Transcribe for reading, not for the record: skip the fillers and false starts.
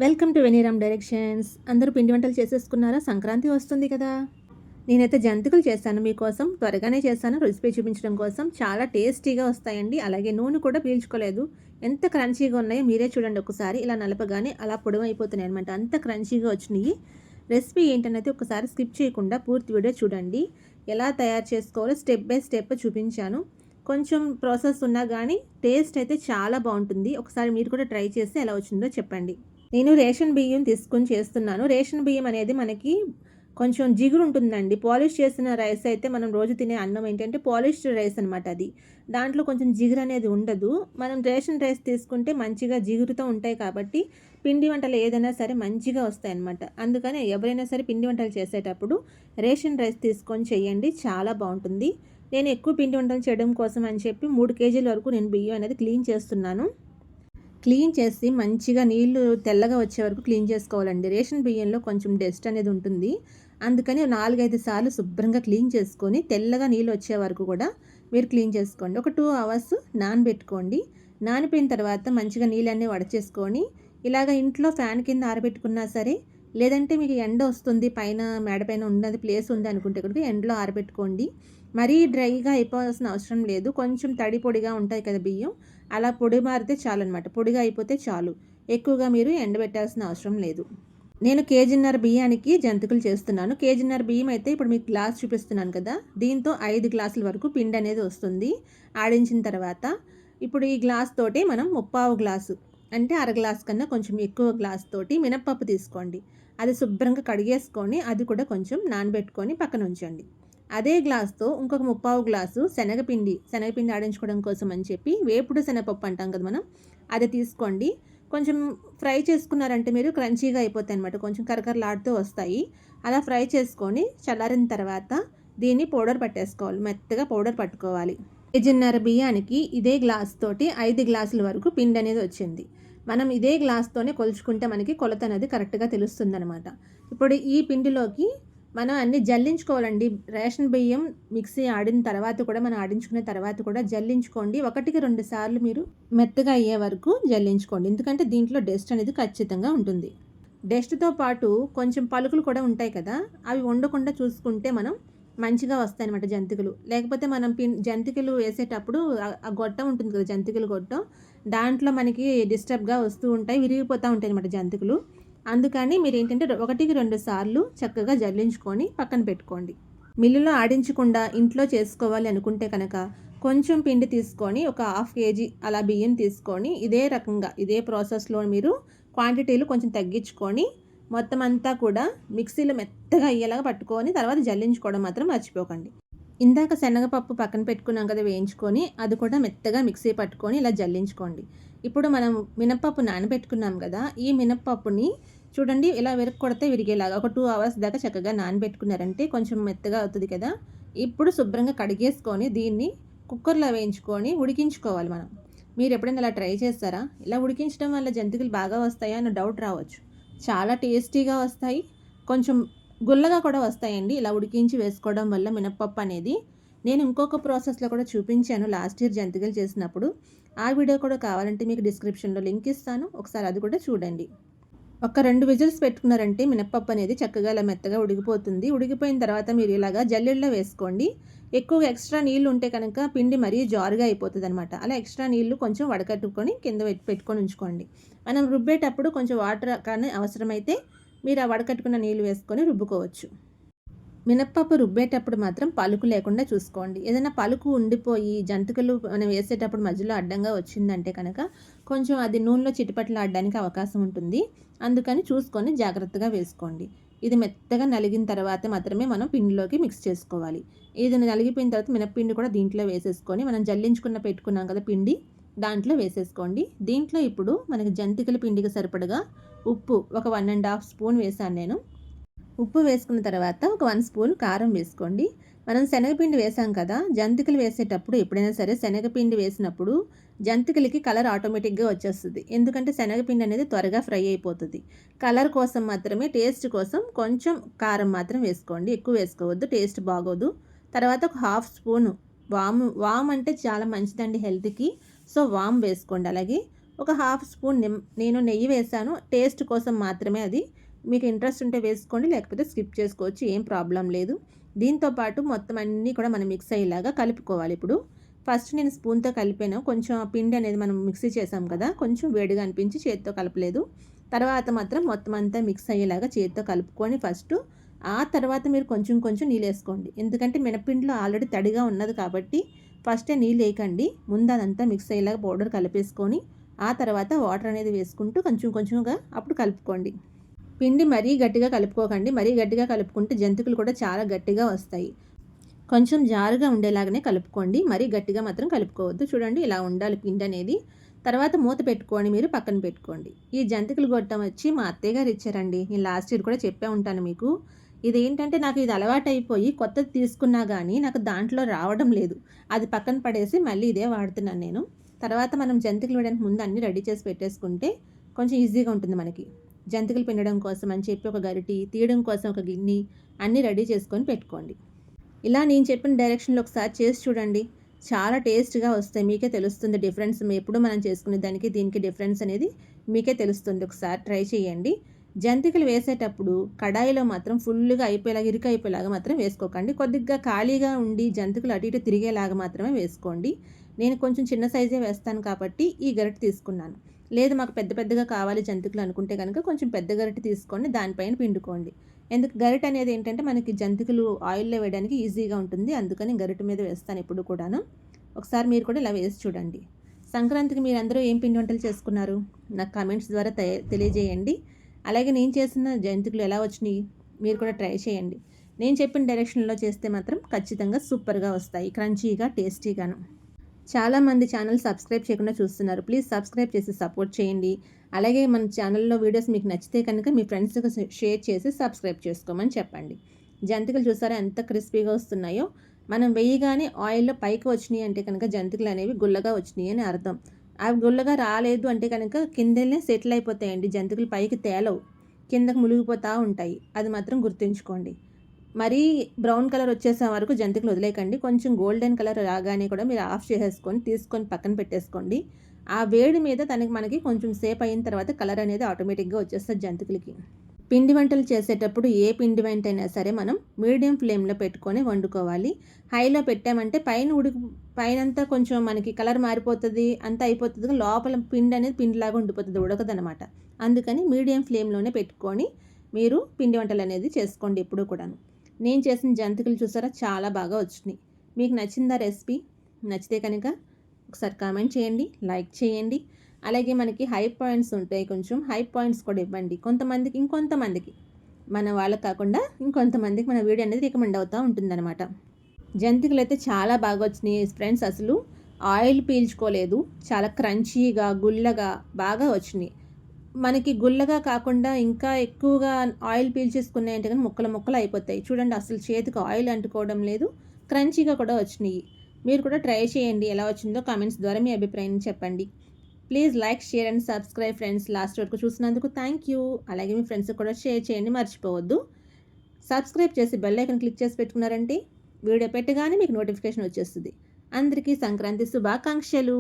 Welcome to Veniram directions. అందరూ పిండి వంటలు చేసేసుకున్నారా? సంక్రాంతి వస్తుంది కదా! నేనైతే జంతికలు చేశాను మీకోసం. త్వరగానే చేశాను రెసిపీ చూపించడం కోసం. చాలా టేస్టీగా వస్తాయండి. అలాగే నూనె కూడా పీల్చుకోలేదు. ఎంత క్రంచీగా ఉన్నాయో మీరే చూడండి ఒకసారి. ఇలా నలపగానే అలా పొడవైపోతున్నాయి అనమాట. అంత క్రంచీగా వచ్చినాయి. రెసిపీ ఏంటనేది ఒకసారి స్కిప్ చేయకుండా పూర్తి వీడియో చూడండి. ఎలా తయారు చేసుకోవాలో స్టెప్ బై స్టెప్ చూపించాను. కొంచెం ప్రాసెస్ ఉన్నా కానీ టేస్ట్ అయితే చాలా బాగుంటుంది. ఒకసారి మీరు కూడా ట్రై చేసి ఎలా వచ్చిందో చెప్పండి. నేను రేషన్ బియ్యం తీసుకొని చేస్తున్నాను. రేషన్ బియ్యం అనేది మనకి కొంచెం జిగురు ఉంటుందండి. పాలిష్ చేసిన రైస్ అయితే మనం రోజు తినే అన్నం ఏంటంటే పాలిష్డ్ రైస్ అనమాట అది. దాంట్లో కొంచెం జిగురు అనేది ఉండదు. మనం రేషన్ రైస్ తీసుకుంటే మంచిగా జిగురుతో ఉంటాయి కాబట్టి పిండి వంటలు ఏదైనా సరే మంచిగా వస్తాయన్నమాట. అందుకని ఎవరైనా సరే పిండి వంటలు చేసేటప్పుడు రేషన్ రైస్ తీసుకొని చేయండి, చాలా బాగుంటుంది. నేను ఎక్కువ పిండి వంటలు చేయడం కోసం అని చెప్పి 3 కేజీల వరకు నేను బియ్యం అనేది క్లీన్ చేస్తున్నాను. క్లీన్ చేసి మంచిగా నీళ్లు తెల్లగా వచ్చే వరకు క్లీన్ చేసుకోవాలండి. రేషన్ బియ్యంలో కొంచెం డస్ట్ అనేది ఉంటుంది. అందుకని 4-5 సార్లు శుభ్రంగా క్లీన్ చేసుకొని తెల్లగా నీళ్ళు వచ్చే వరకు కూడా మీరు క్లీన్ చేసుకోండి. ఒక 2 అవర్స్ నానబెట్టుకోండి. నానిపోయిన తర్వాత మంచిగా నీళ్ళన్నీ వడచేసుకొని ఇలాగ ఇంట్లో ఫ్యాన్ కింద ఆరబెట్టుకున్నా సరే, లేదంటే మీకు ఎండ వస్తుంది పైన మేడ పైన ఉన్నది ప్లేస్ ఉంది అనుకుంటే కనుక ఎండలో ఆరబెట్టుకోండి. మరీ డ్రైగా అయిపోవాల్సిన అవసరం లేదు. కొంచెం తడి పొడిగా ఉంటాయి కదా బియ్యం, అలా పొడి మారితే చాలు అనమాట. పొడిగా అయిపోతే చాలు. ఎక్కువగా మీరు ఎండబెట్టాల్సిన అవసరం లేదు. నేను కేజీన్నర బియ్యానికి జంతికలు చేస్తున్నాను. కేజీన్నర బియ్యం అయితే ఇప్పుడు మీకు గ్లాస్ చూపిస్తున్నాను కదా, దీంతో 5 గ్లాసుల వరకు పిండి అనేది వస్తుంది. ఆడించిన తర్వాత ఇప్పుడు ఈ గ్లాస్ తోటి మనం 3/4 గ్లాసు అంటే అర గ్లాస్ కన్నా కొంచెం ఎక్కువ గ్లాస్ తోటి మినప్పప్పు తీసుకోండి. అది శుభ్రంగా కడిగేసుకొని అది కూడా కొంచెం నానబెట్టుకొని పక్కన ఉంచండి. అదే గ్లాస్తో ఇంకొక 3/4 గ్లాసు శనగపిండి ఆడించుకోవడం కోసం అని చెప్పి వేపుడు శనగపప్పు అంటాం కదా మనం, అది తీసుకోండి. కొంచెం ఫ్రై చేసుకున్నారంటే మీరు క్రంచీగా అయిపోతాయి అనమాట. కొంచెం కరకరలాడుతూ వస్తాయి. అలా ఫ్రై చేసుకొని చల్లారిన తర్వాత దీన్ని పౌడర్ పట్టేసుకోవాలి. మెత్తగా పౌడర్ పట్టుకోవాలి. కేజీన్నర బియ్యానికి ఇదే గ్లాస్ తోటి 5 గ్లాసుల వరకు పిండి అనేది వచ్చింది. మనం ఇదే గ్లాస్తోనే కొలుచుకుంటే మనకి కొలత అనేది కరెక్ట్గా తెలుస్తుంది అనమాట. ఇప్పుడు ఈ పిండిలోకి మనం అన్నీ జల్లించుకోవాలండి. రేషన్ బియ్యం మిక్సీ ఆడిన తర్వాత కూడా మనం ఆడించుకునే తర్వాత కూడా జల్లించుకోండి. 1-2 సార్లు మీరు మెత్తగా అయ్యే వరకు జల్లించుకోండి. ఎందుకంటే దీంట్లో డస్ట్ అనేది ఖచ్చితంగా ఉంటుంది. డస్ట్తో పాటు కొంచెం పలుకులు కూడా ఉంటాయి కదా, అవి ఉండకుండా చూసుకుంటే మనం మంచిగా వస్తాయన్నమాట జంతికలు. లేకపోతే మనం జంతికలు వేసేటప్పుడు ఆ గొట్టం ఉంటుంది కదా, జంతికలు గొట్టం, దాంట్లో మనకి డిస్టర్బ్గా వస్తూ ఉంటాయి, విరిగిపోతూ ఉంటాయి అన్నమాట జంతికలు. అందుకని మీరు ఏంటంటే 1-2 సార్లు చక్కగా జల్లించుకొని పక్కన పెట్టుకోండి. మిల్లులో ఆడించకుండా ఇంట్లో చేసుకోవాలి అనుకుంటే కనుక కొంచెం పిండి తీసుకొని ఒక 1/2 కేజీ అలా బియ్యం తీసుకొని ఇదే రకంగా ఇదే ప్రాసెస్లో మీరు క్వాంటిటీలు కొంచెం తగ్గించుకొని మొత్తం అంతా కూడా మిక్సీలో మెత్తగా అయ్యేలాగా పట్టుకొని తర్వాత జల్లించుకోవడం మాత్రం మర్చిపోకండి. ఇందాక శనగపప్పు పక్కన పెట్టుకున్నాం కదా వేయించుకొని, అది కూడా మెత్తగా మిక్సీ పట్టుకొని ఇలా జల్లించుకోండి. ఇప్పుడు మనం మినపప్పు నానబెట్టుకున్నాం కదా, ఈ మినపప్పుని చూడండి ఇలా కొడితే విరిగేలాగా ఒక 2 అవర్స్ దాకా చక్కగా నానబెట్టుకున్నారంటే కొంచెం మెత్తగా అవుతుంది కదా. ఇప్పుడు శుభ్రంగా కడిగేసుకొని దీన్ని కుక్కర్లో వేయించుకొని ఉడికించుకోవాలి మనం. మీరు ఎప్పుడైనా ఇలా ట్రై చేస్తారా? ఇలా ఉడికించడం వల్ల జంతికలు బాగా వస్తాయా అన్న డౌట్ రావచ్చు. చాలా టేస్టీగా వస్తాయి. కొంచెం గుల్లగా కూడా వస్తాయండి ఇలా ఉడికించి వేసుకోవడం వల్ల మినప్పప్పు అనేది. నేను ఇంకొక ప్రాసెస్లో కూడా చూపించాను లాస్ట్ ఇయర్ జంతికలు చేసినప్పుడు. ఆ వీడియో కూడా కావాలంటే మీకు డిస్క్రిప్షన్లో లింక్ ఇస్తాను, ఒకసారి అది కూడా చూడండి. ఒక 2 విజిల్స్ పెట్టుకున్నారంటే మినప్పప్పు అనేది చక్కగా ఇలా మెత్తగా ఉడికిపోతుంది. ఉడికిపోయిన తర్వాత మీరు ఇలాగా జల్లెడలో వేసుకోండి. ఎక్కువగా ఎక్స్ట్రా నీళ్ళు ఉంటే కనుక పిండి మరీ జారుగా అయిపోతుంది అనమాట. అలా ఎక్స్ట్రా నీళ్ళు కొంచెం వడకట్టుకొని కింద పెట్టుకొని ఉంచుకోండి. మనం రుబ్బేటప్పుడు కొంచెం వాటర్ కానీ అవసరమైతే మీరు ఆ వడకట్టుకున్న నీళ్ళు వేసుకొని రుబ్బుకోవచ్చు. మినప్పప్పు రుబ్బేటప్పుడు మాత్రం పలుకు లేకుండా చూసుకోండి. ఏదైనా పలుకు ఉండిపోయి జంతికలు మనం వేసేటప్పుడు మధ్యలో అడ్డంగా వచ్చిందంటే కనుక కొంచెం అది నూనెలో చిటపటలాడడానికి అవకాశం ఉంటుంది. అందుకని చూసుకొని జాగ్రత్తగా వేసుకోండి. ఇది మెత్తగా నలిగిన తర్వాత మాత్రమే మనం పిండిలోకి మిక్స్ చేసుకోవాలి. ఇది నలిగిపోయిన తర్వాత మినప్పిండి కూడా దీంట్లో వేసేసుకొని మనం పెట్టుకున్నాం కదా పిండి, దాంట్లో వేసేసుకోండి. దీంట్లో ఇప్పుడు మనకి జంతికల పిండికి సరిపడగా ఉప్పు ఒక 1.5 స్పూన్ వేసాను నేను. ఉప్పు వేసుకున్న తర్వాత ఒక 1 స్పూన్ కారం వేసుకోండి. మనం శనగపిండి వేసాం కదా, జంతికలు వేసేటప్పుడు ఎప్పుడైనా సరే శనగపిండి వేసినప్పుడు జంతికలకి కలర్ ఆటోమేటిక్గా వచ్చేస్తుంది. ఎందుకంటే శనగపిండి అనేది త్వరగా ఫ్రై అయిపోతుంది. కలర్ కోసం మాత్రమే, టేస్ట్ కోసం కొంచెం కారం మాత్రం వేసుకోండి, ఎక్కువ వేసుకోవద్దు, టేస్ట్ బాగోదు. తర్వాత ఒక 1/2 స్పూను వాము అంటే చాలా మంచిదండి హెల్త్కి, సో వామ్ వేసుకోండి. అలాగే ఒక హాఫ్ స్పూన్ నేను నెయ్యి వేసాను, టేస్ట్ కోసం మాత్రమే అది. మీకు ఇంట్రెస్ట్ ఉంటే వేసుకోండి, లేకపోతే స్కిప్ చేసుకోవచ్చు, ఏం ప్రాబ్లం లేదు. దీంతో పాటు మొత్తం అన్నీ కూడా మనం మిక్స్ అయ్యేలాగా కలుపుకోవాలి. ఇప్పుడు ఫస్ట్ నేను స్పూన్తో కలిపాను, కొంచెం పిండి అనేది మనం మిక్సీ చేసాం కదా, కొంచెం వేడిగా అనిపించి చేతితో కలపలేదు. తర్వాత మాత్రం మొత్తం అంతా మిక్స్ అయ్యేలాగా చేతితో కలుపుకొని ఫస్ట్, ఆ తర్వాత మీరు కొంచెం కొంచెం నీళ్ళు వేసుకోండి. ఎందుకంటే మినపిండిలో ఆల్రెడీ తడిగా ఉన్నది కాబట్టి ఫస్టే నీళ్ళు వేయకండి. ముందు అదంతా మిక్స్ అయ్యేలాగా పౌడర్ కలిపేసుకొని ఆ తర్వాత వాటర్ అనేది వేసుకుంటూ కొంచెం కొంచెంగా అప్పుడు కలుపుకోండి. పిండి మరీ గట్టిగా కలుపుకోకండి, మరీ గట్టిగా కలుపుకుంటే జంతికలు కూడా చాలా గట్టిగా వస్తాయి. కొంచెం జారుగా ఉండేలాగానే కలుపుకోండి, మరీ గట్టిగా మాత్రం కలుపుకోవద్దు. చూడండి ఇలా ఉండాలి పిండి అనేది. తర్వాత మూత పెట్టుకొని మీరు పక్కన పెట్టుకోండి. ఈ జంతికలు గొట్టం వచ్చి మా అత్తయ్య గారు ఇచ్చారండి. నేను లాస్ట్ ఇయర్ కూడా చెప్పే ఉంటాను మీకు. ఇదేంటంటే నాకు ఇది అలవాటైపోయి కొత్తది తీసుకున్నా కానీ నాకు దాంట్లో రావడం లేదు. అది పక్కన పడేసి మళ్ళీ ఇదే వాడుతున్నాను నేను. తర్వాత మనం జంతికలు వేయడానికి ముందు అన్నీ రెడీ చేసి పెట్టేసుకుంటే కొంచెం ఈజీగా ఉంటుంది మనకి. జంతికలు పిండడం కోసం అని చెప్పి ఒక గరిటి, తీయడం కోసం ఒక గిన్నె అన్నీ రెడీ చేసుకొని పెట్టుకోండి. ఇలా నేను చెప్పిన డైరెక్షన్లో ఒకసారి చేసి చూడండి, చాలా టేస్ట్గా వస్తాయి. మీకే తెలుస్తుంది డిఫరెన్స్. ఎప్పుడు మనం చేసుకునే దానికి దీనికి డిఫరెన్స్ అనేది మీకే తెలుస్తుంది. ఒకసారి ట్రై చేయండి. జంతికలు వేసేటప్పుడు కడాయిలో మాత్రం ఫుల్గా అయిపోయేలాగా, ఇరుకైపోయేలాగా మాత్రం వేసుకోకండి. కొద్దిగా ఖాళీగా ఉండి జంతికలు అటు ఇటు తిరిగేలాగా మాత్రమే వేసుకోండి. నేను కొంచెం చిన్న సైజే వేస్తాను కాబట్టి ఈ గరిటె తీసుకున్నాను. లేదు మాకు పెద్ద పెద్దగా కావాలి జంతికలు అనుకుంటే కనుక కొంచెం పెద్ద గరిటె తీసుకొని దానిపైన పిండుకోండి. ఎందుకు గరిటె అనేది ఏంటంటే మనకి జంతికలు ఆయిల్లో వేయడానికి ఈజీగా ఉంటుంది, అందుకని గరిటె మీద వేస్తాను ఎప్పుడు కూడాను. ఒకసారి మీరు కూడా ఇలా వేసి చూడండి. సంక్రాంతికి మీరందరూ ఏం పిండి వంటలు చేసుకున్నారు నాకు కామెంట్స్ ద్వారా తెలియజేయండి. అలాగే నేను చేసిన జంతికలు ఎలా వచ్చినాయి మీరు కూడా ట్రై చేయండి. నేను చెప్పిన డైరెక్షన్లో చేస్తే మాత్రం ఖచ్చితంగా సూపర్గా వస్తాయి, క్రంచీగా టేస్టీగాను. చాలామంది ఛానల్ సబ్స్క్రైబ్ చేయకుండా చూస్తున్నారు. ప్లీజ్ సబ్స్క్రైబ్ చేసి సపోర్ట్ చేయండి. అలాగే మన ఛానల్లో వీడియోస్ మీకు నచ్చితే కనుక మీ ఫ్రెండ్స్కి షేర్ చేసి సబ్స్క్రైబ్ చేసుకోమని చెప్పండి. జంతికలు చూసారా ఎంత క్రిస్పీగా వస్తున్నాయో. మనం వేయగానే ఆయిల్లో పైకి వచ్చినాయి అంటే కనుక జంతికలు అనేవి గుల్లగా వచ్చినాయి అని అర్థం. అవి గుల్లగా రాలేదు అంటే కనుక కిందనే సెటిల్ అయిపోతాయండి, జంతికలు పైకి తేలవు, కిందకు మునిగిపోతూ ఉంటాయి. అది మాత్రం గుర్తుంచుకోండి. మరీ బ్రౌన్ కలర్ వచ్చేసే వరకు జంతికలు వదిలేకండి. కొంచెం గోల్డెన్ కలర్ రాగానే కూడా మీరు ఆఫ్ చేసేసుకొని తీసుకొని పక్కన పెట్టేసుకోండి. ఆ వేడి మీద మనకి కొంచెం సేపు అయిన తర్వాత కలర్ అనేది ఆటోమేటిక్గా వచ్చేస్తుంది జంతికలకి. పిండి వంటలు చేసేటప్పుడు ఏ పిండి వంట అయినా సరే మనం మీడియం ఫ్లేమ్లో పెట్టుకొని వండుకోవాలి. హైలో పెట్టామంటే పైనంతా కొంచెం మనకి కలర్ మారిపోతుంది, అంతా అయిపోతుంది, లోపల పిండి అనేది పిండిలాగా ఉండిపోతుంది, ఉడకదనమాట. అందుకని మీడియం ఫ్లేమ్లోనే పెట్టుకొని మీరు పిండి వంటలు అనేది చేసుకోండి ఎప్పుడూ కూడాను. నేను చేసిన జంతికలు చూసారా చాలా బాగా వచ్చినాయి. మీకు నచ్చిందా రెసిపీ? నచ్చితే కనుక ఒకసారి కామెంట్ చేయండి, లైక్ చేయండి. అలాగే మనకి హై పాయింట్స్ ఉంటాయి, కొంచెం హై పాయింట్స్ కూడా ఇవ్వండి. ఇంకొంతమందికి మన వాళ్ళకి కాకుండా ఇంకొంతమందికి మన వీడియో అనేది రికమెండ్ అవుతూ ఉంటుందన్నమాట. జంతికలు అయితే చాలా బాగా వచ్చినాయి ఫ్రెండ్స్. అసలు ఆయిల్ పీల్చుకోలేదు, చాలా క్రంచీగా గుల్లగా బాగా వచ్చినాయి. మనకి గుల్లగా కాకుండా ఇంకా ఎక్కువగా ఆయిల్ పీల్చేసుకున్నాయంటే కానీ ముక్కలు అయిపోతాయి. చూడండి అసలు చేతికి ఆయిల్ అంటుకోవడం లేదు, క్రంచీగా కూడా వచ్చినాయి. మీరు కూడా ట్రై చేయండి, ఎలా వచ్చిందో కామెంట్స్ ద్వారా మీ అభిప్రాయం చెప్పండి. Please like, share and subscribe friends. Last వరకు చూసినందుకు థ్యాంక్ యూ. అలాగే మీ ఫ్రెండ్స్కి కూడా షేర్ చేయండి మర్చిపోవద్దు. సబ్స్క్రైబ్ చేసి బెల్ ఐకాన్ క్లిక్ చేసి పెట్టుకున్నారంటే వీడియో పెట్టగానే మీకు నోటిఫికేషన్ వచ్చేస్తుంది. అందరికీ సంక్రాంతి శుభాకాంక్షలు.